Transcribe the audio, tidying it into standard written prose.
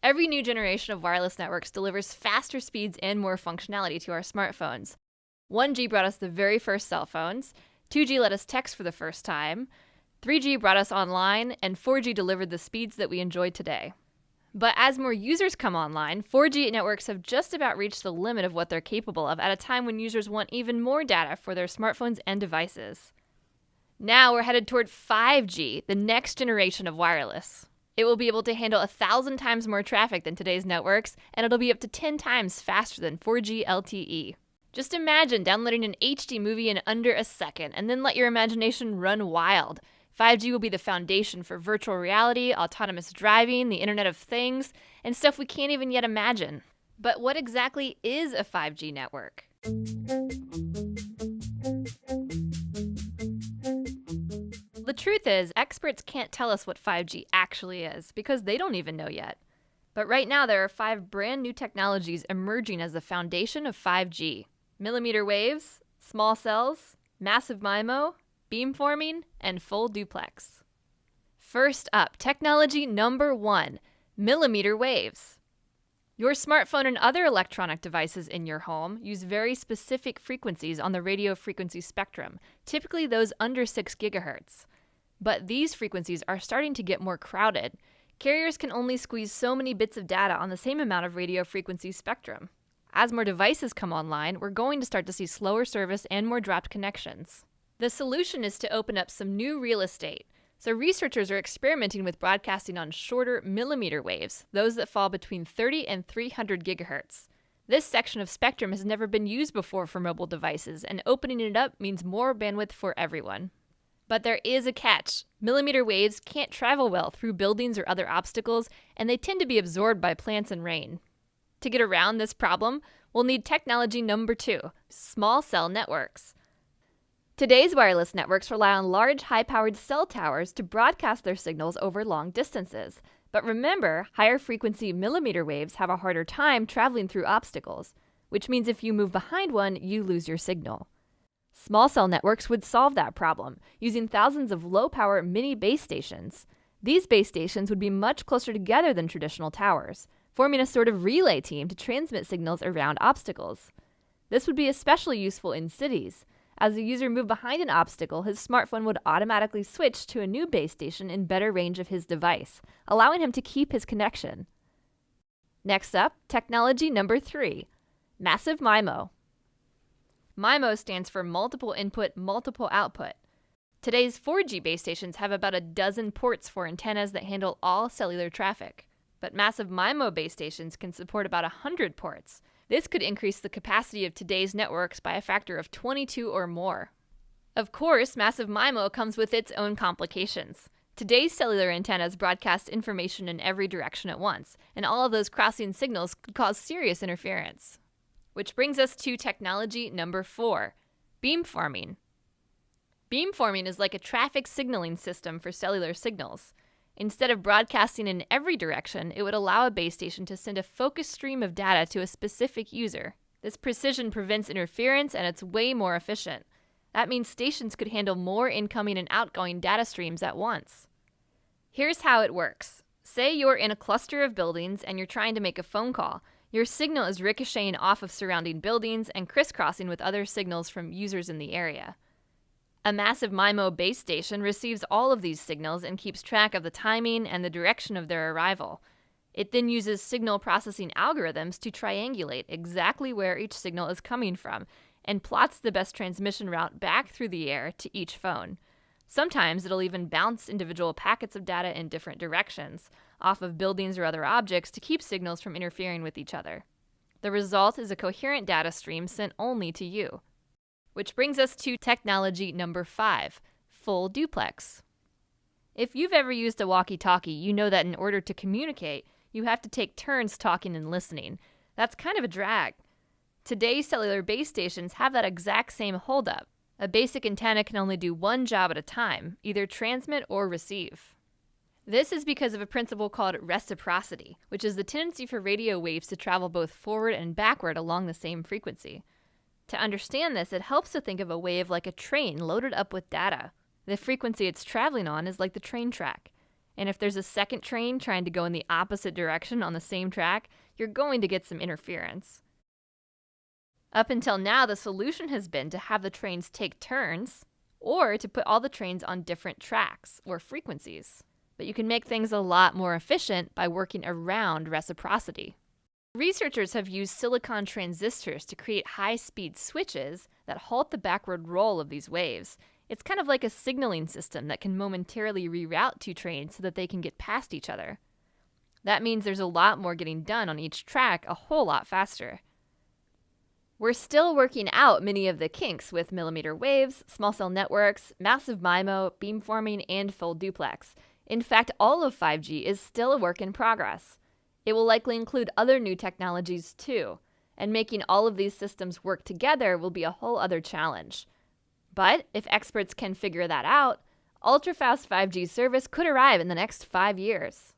Every new generation of wireless networks delivers faster speeds and more functionality to our smartphones. 1G brought us the very first cell phones, 2G let us text for the first time, 3G brought us online, and 4G delivered the speeds that we enjoy today. But as more users come online, 4G networks have just about reached the limit of what they're capable of at a time when users want even more data for their smartphones and devices. Now we're headed toward 5G, the next generation of wireless. It will be able to handle 1,000 times more traffic than today's networks, and it'll be up to 10 times faster than 4G LTE. Just imagine downloading an HD movie in under a second, and then let your imagination run wild. 5G will be the foundation for virtual reality, autonomous driving, the Internet of Things, and stuff we can't even yet imagine. But what exactly is a 5G network? The truth is, experts can't tell us what 5G actually is because they don't even know yet. But right now, there are 5 brand new technologies emerging as the foundation of 5G. Millimeter waves, small cells, massive MIMO, beamforming, and full duplex. First up, technology number 1, millimeter waves. Your smartphone and other electronic devices in your home use very specific frequencies on the radio frequency spectrum, typically those under 6 gigahertz. But these frequencies are starting to get more crowded. Carriers can only squeeze so many bits of data on the same amount of radio frequency spectrum. As more devices come online, we're going to start to see slower service and more dropped connections. The solution is to open up some new real estate. So researchers are experimenting with broadcasting on shorter millimeter waves, those that fall between 30 and 300 gigahertz. This section of spectrum has never been used before for mobile devices, and opening it up means more bandwidth for everyone. But there is a catch. Millimeter waves can't travel well through buildings or other obstacles, and they tend to be absorbed by plants and rain. To get around this problem, we'll need technology number 2, small cell networks. Today's wireless networks rely on large, high-powered cell towers to broadcast their signals over long distances. But remember, higher frequency millimeter waves have a harder time traveling through obstacles, which means if you move behind one, you lose your signal. Small cell networks would solve that problem, using thousands of low-power mini base stations. These base stations would be much closer together than traditional towers, forming a sort of relay team to transmit signals around obstacles. This would be especially useful in cities. As a user moved behind an obstacle, his smartphone would automatically switch to a new base station in better range of his device, allowing him to keep his connection. Next up, technology number 3, massive MIMO. MIMO stands for multiple input, multiple output. Today's 4G base stations have about a dozen ports for antennas that handle all cellular traffic. But massive MIMO base stations can support about 100 ports. This could increase the capacity of today's networks by a factor of 22 or more. Of course, massive MIMO comes with its own complications. Today's cellular antennas broadcast information in every direction at once, and all of those crossing signals could cause serious interference. Which brings us to technology number 4, beamforming. Beamforming is like a traffic signaling system for cellular signals. Instead of broadcasting in every direction, it would allow a base station to send a focused stream of data to a specific user. This precision prevents interference, and it's way more efficient. That means stations could handle more incoming and outgoing data streams at once. Here's how it works. Say you're in a cluster of buildings and you're trying to make a phone call. Your signal is ricocheting off of surrounding buildings and crisscrossing with other signals from users in the area. A massive MIMO base station receives all of these signals and keeps track of the timing and the direction of their arrival. It then uses signal processing algorithms to triangulate exactly where each signal is coming from and plots the best transmission route back through the air to each phone. Sometimes it'll even bounce individual packets of data in different directions, off of buildings or other objects to keep signals from interfering with each other. The result is a coherent data stream sent only to you. Which brings us to technology number 5, full duplex. If you've ever used a walkie-talkie, you know that in order to communicate, you have to take turns talking and listening. That's kind of a drag. Today's cellular base stations have that exact same holdup. A basic antenna can only do one job at a time, either transmit or receive. This is because of a principle called reciprocity, which is the tendency for radio waves to travel both forward and backward along the same frequency. To understand this, it helps to think of a wave like a train loaded up with data. The frequency it's traveling on is like the train track. And if there's a second train trying to go in the opposite direction on the same track, you're going to get some interference. Up until now, the solution has been to have the trains take turns, or to put all the trains on different tracks or frequencies. But you can make things a lot more efficient by working around reciprocity. Researchers have used silicon transistors to create high-speed switches that halt the backward roll of these waves. It's kind of like a signaling system that can momentarily reroute two trains so that they can get past each other. That means there's a lot more getting done on each track a whole lot faster. We're still working out many of the kinks with millimeter waves, small cell networks, massive MIMO, beamforming, and full duplex. In fact, all of 5G is still a work in progress. It will likely include other new technologies too, and making all of these systems work together will be a whole other challenge. But if experts can figure that out, ultra-fast 5G service could arrive in the next 5 years.